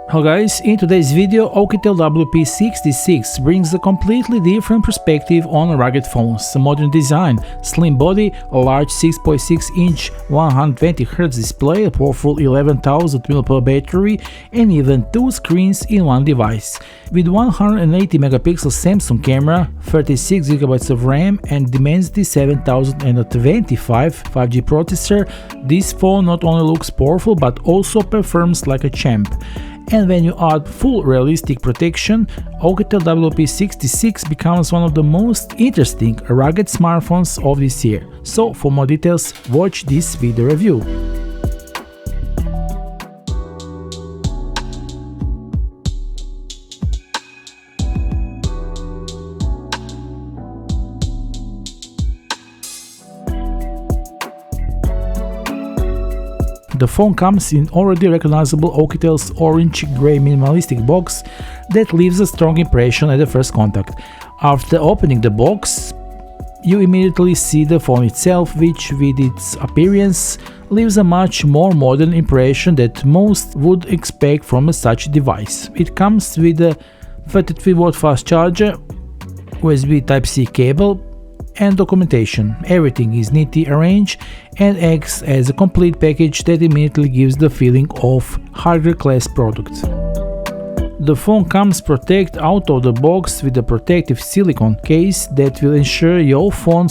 Hello guys, in today's video OUKITEL WP66 brings a completely different perspective on rugged phones. A modern design, slim body, a large 6.6-inch 120Hz display, a powerful 11,000 mAh battery and even two screens in one device. With 180 megapixel Samsung camera, 36 GB of RAM and Dimensity 7025 5G processor, this phone not only looks powerful but also performs like a champ. And when you add full realistic protection, OUKITEL WP66 becomes one of the most interesting rugged smartphones of this year. So for more details, watch this video review. The phone comes in already recognizable OUKITEL's orange-gray minimalistic box that leaves a strong impression at the first contact. After opening the box, you immediately see the phone itself, which with its appearance leaves a much more modern impression that most would expect from such device. It comes with a 33-watt fast charger, USB Type-C cable, and documentation. Everything is neatly arranged and acts as a complete package that immediately gives the feeling of higher class product. The phone comes protected out of the box with a protective silicone case that will ensure your phone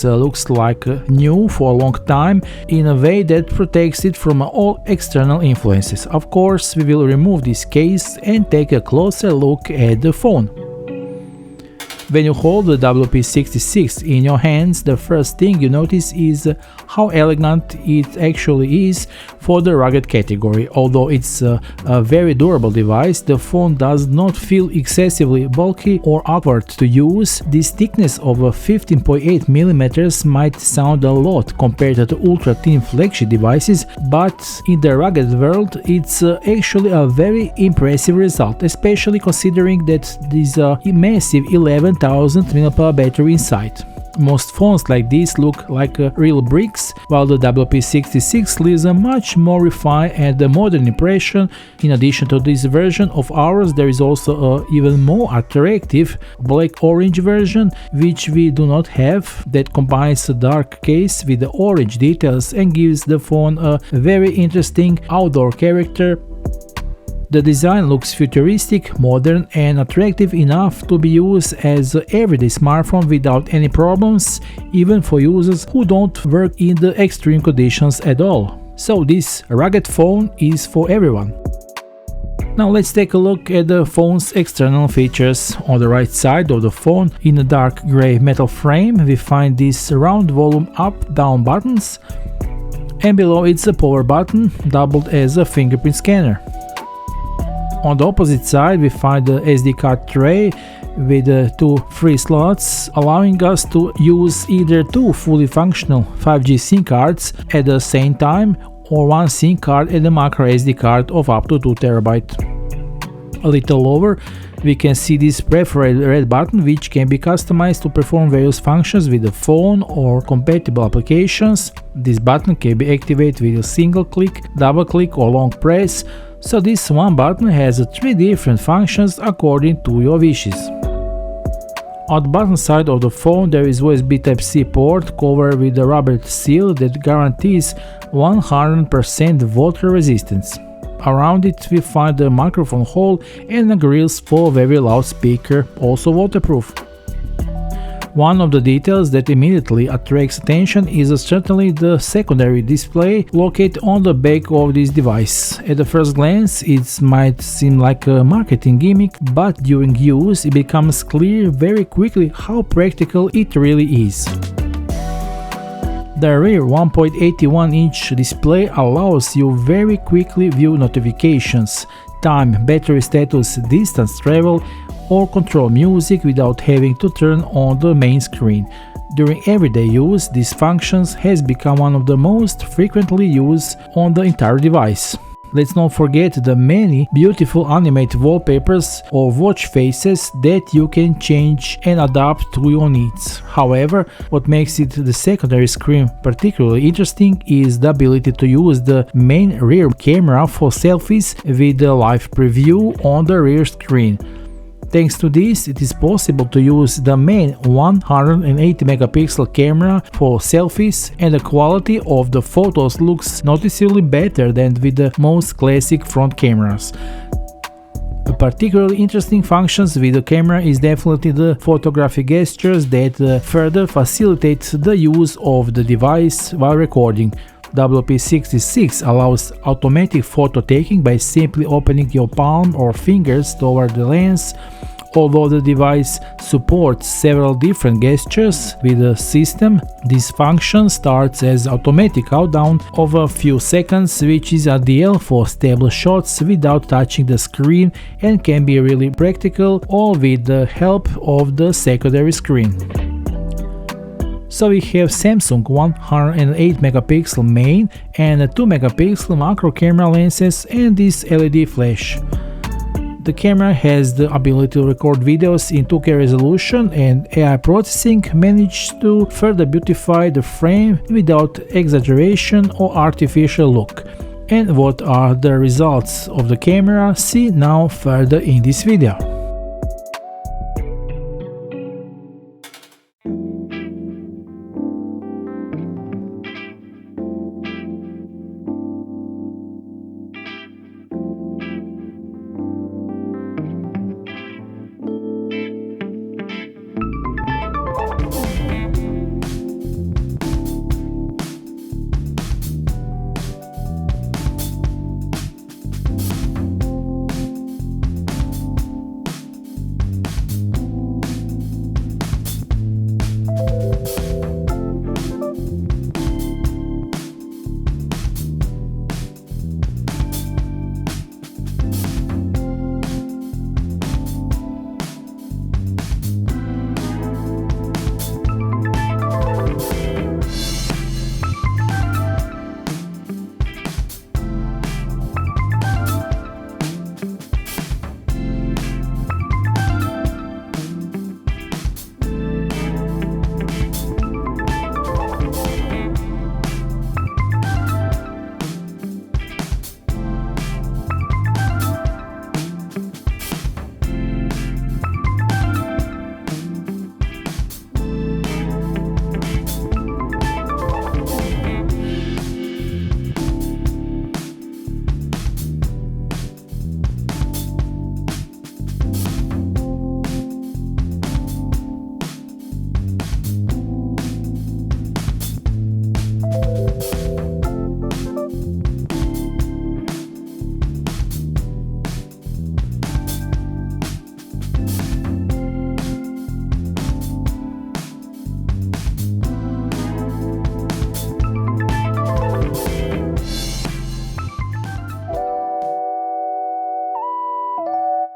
looks like new for a long time in a way that protects it from all external influences. Of course, we will remove this case and take a closer look at the phone. When you hold the WP66 in your hands, the first thing you notice is how elegant it actually is for the rugged category. Although it's a very durable device, the phone does not feel excessively bulky or awkward to use. This thickness of 15.8mm might sound a lot compared to the ultra-thin flagship devices, but in the rugged world it's actually a very impressive result, especially considering that there's a massive 11,000 mAh battery inside. Most phones like this look like real bricks, while the WP66 leaves a much more refined and modern impression. In addition to this version of ours, there is also an even more attractive black-orange version, which we do not have, that combines a dark case with the orange details and gives the phone a very interesting outdoor character. The design looks futuristic, modern and attractive enough to be used as an everyday smartphone without any problems, even for users who don't work in the extreme conditions at all. So this rugged phone is for everyone. Now let's take a look at the phone's external features. On the right side of the phone, in a dark grey metal frame, we find these round volume up-down buttons, and below it's a power button, doubled as a fingerprint scanner. On the opposite side, we find the SD card tray with two free slots, allowing us to use either two fully functional 5G SIM cards at the same time or one SIM card and a micro SD card of up to 2 TB. A little lower, we can see this preferred red button, which can be customized to perform various functions with the phone or compatible applications. This button can be activated with a single click, double click or long press. So this one button has three different functions according to your wishes. On the bottom side of the phone there is USB Type-C port covered with a rubber seal that guarantees 100% water resistance. Around it we find a microphone hole and a grills for a very loud speaker, also waterproof. One of the details that immediately attracts attention is certainly the secondary display located on the back of this device. At the first glance it might seem like a marketing gimmick, but during use it becomes clear very quickly how practical it really is. The rear 1.81-inch display allows you very quickly view notifications, time, battery status, distance travel, or control music without having to turn on the main screen. During everyday use, this function has become one of the most frequently used on the entire device. Let's not forget the many beautiful animated wallpapers or watch faces that you can change and adapt to your needs. However, what makes it the secondary screen particularly interesting is the ability to use the main rear camera for selfies with the live preview on the rear screen. Thanks to this, it is possible to use the main 180 megapixel camera for selfies, and the quality of the photos looks noticeably better than with the most classic front cameras. A particularly interesting function with the camera is definitely the photographic gestures that further facilitate the use of the device while recording. WP66 allows automatic photo taking by simply opening your palm or fingers toward the lens. Although the device supports several different gestures with the system, this function starts as automatic countdown of a few seconds, which is ideal for stable shots without touching the screen and can be really practical all with the help of the secondary screen. So we have Samsung 108 megapixel main and 2 megapixel macro camera lenses and this LED flash. The camera has the ability to record videos in 2K resolution, and AI processing managed to further beautify the frame without exaggeration or artificial look. And what are the results of the camera? See now further in this video.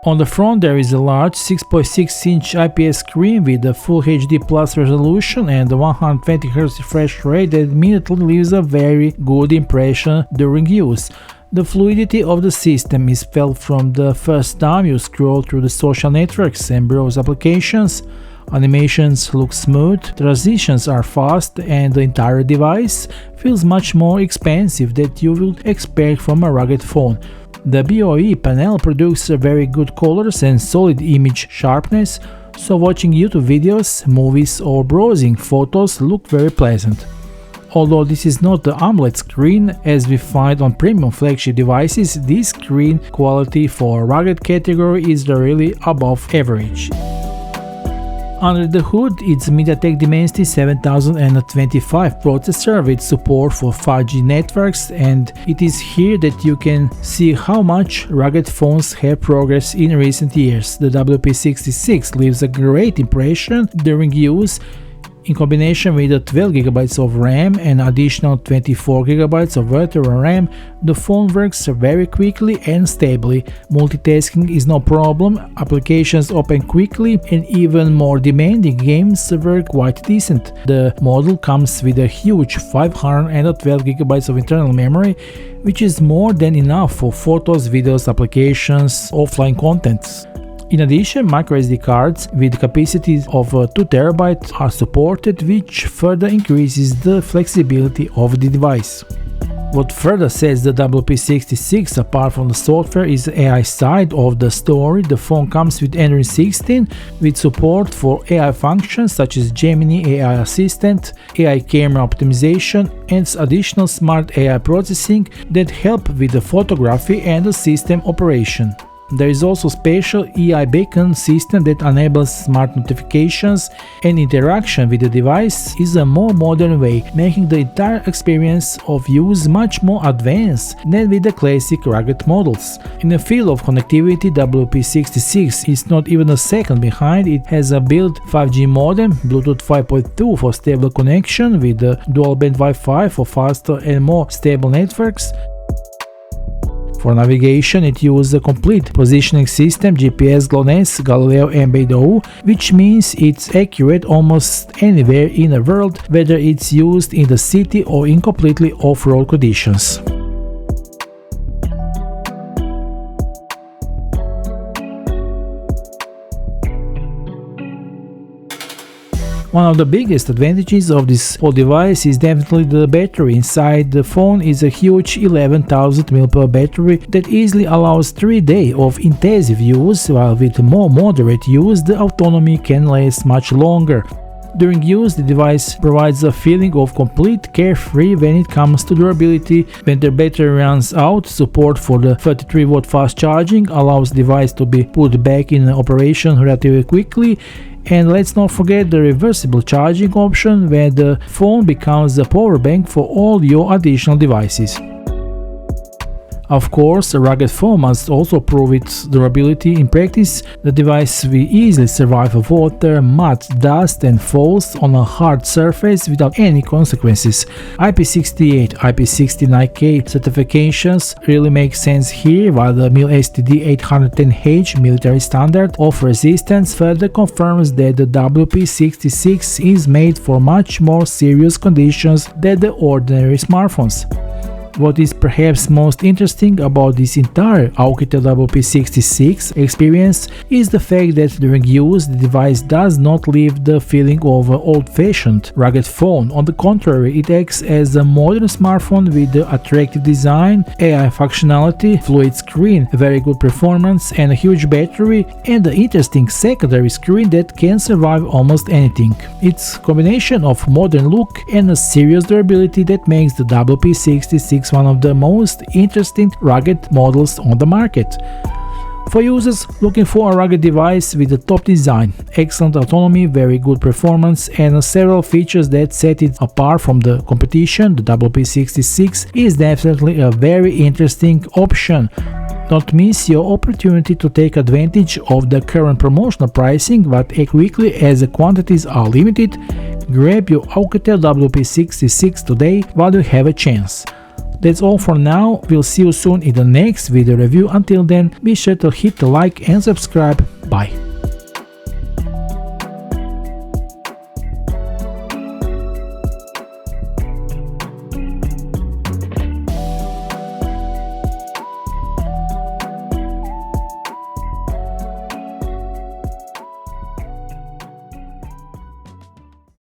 On the front there is a large 6.6-inch IPS screen with a Full HD Plus resolution and a 120Hz refresh rate that immediately leaves a very good impression during use. The fluidity of the system is felt from the first time you scroll through the social networks and browse applications. Animations look smooth, transitions are fast, and the entire device feels much more expansive than you would expect from a rugged phone. The BOE panel produces very good colors and solid image sharpness, so watching YouTube videos, movies or browsing photos look very pleasant. Although this is not the AMOLED screen as we find on premium flagship devices, this screen quality for a rugged category is really above average. Under the hood, it's MediaTek Dimensity 7025 processor with support for 5G networks, and it is here that you can see how much rugged phones have progressed in recent years. The WP66 leaves a great impression during use. In combination with the 12GB of RAM and additional 24GB of veteran RAM, the phone works very quickly and stably. Multitasking is no problem, applications open quickly, and even more demanding games work quite decent. The model comes with a huge 512GB of internal memory, which is more than enough for photos, videos, applications, offline contents. In addition, microSD cards with capacities of 2TB are supported, which further increases the flexibility of the device. What further sets the WP66 apart from the software is the AI side of the story. The phone comes with Android 16 with support for AI functions such as Gemini AI Assistant, AI camera optimization, and additional smart AI processing that help with the photography and the system operation. There is also special AI beacon system that enables smart notifications, and interaction with the device is a more modern way, making the entire experience of use much more advanced than with the classic rugged models. In the field of connectivity, WP66 is not even a second behind. It has a built 5G modem, Bluetooth 5.2 for stable connection with the dual-band Wi-Fi for faster and more stable networks. For navigation, it uses a complete positioning system, GPS, GLONASS, Galileo and Beidou, which means it's accurate almost anywhere in the world, whether it's used in the city or in completely off-road conditions. One of the biggest advantages of this whole device is definitely the battery. Inside the phone is a huge 11,000 mAh battery that easily allows 3 days of intensive use, while with more moderate use the autonomy can last much longer. During use, the device provides a feeling of complete carefree when it comes to durability. When the battery runs out, support for the 33-watt fast charging allows the device to be put back in operation relatively quickly. And let's not forget the reversible charging option, where the phone becomes a power bank for all your additional devices. Of course, a rugged phone must also prove its durability in practice. The device will easily survive water, mud, dust and falls on a hard surface without any consequences. IP68, IP69K certifications really make sense here, while the MIL-STD 810H military standard of resistance further confirms that the WP66 is made for much more serious conditions than the ordinary smartphones. What is perhaps most interesting about this entire OUKITEL WP66 experience is the fact that during use the device does not leave the feeling of an old-fashioned rugged phone. On the contrary, it acts as a modern smartphone with the attractive design, AI functionality, fluid screen, very good performance and a huge battery, and an interesting secondary screen that can survive almost anything. It's a combination of modern look and a serious durability that makes the WP66 one of the most interesting rugged models on the market. For users looking for a rugged device with a top design, excellent autonomy, very good performance, and several features that set it apart from the competition, the WP66 is definitely a very interesting option. Don't miss your opportunity to take advantage of the current promotional pricing, but act quickly as the quantities are limited. Grab your OUKITEL WP66 today while you have a chance. That's all for now. We'll see you soon in the next video review. Until then, be sure to hit the like and subscribe. Bye.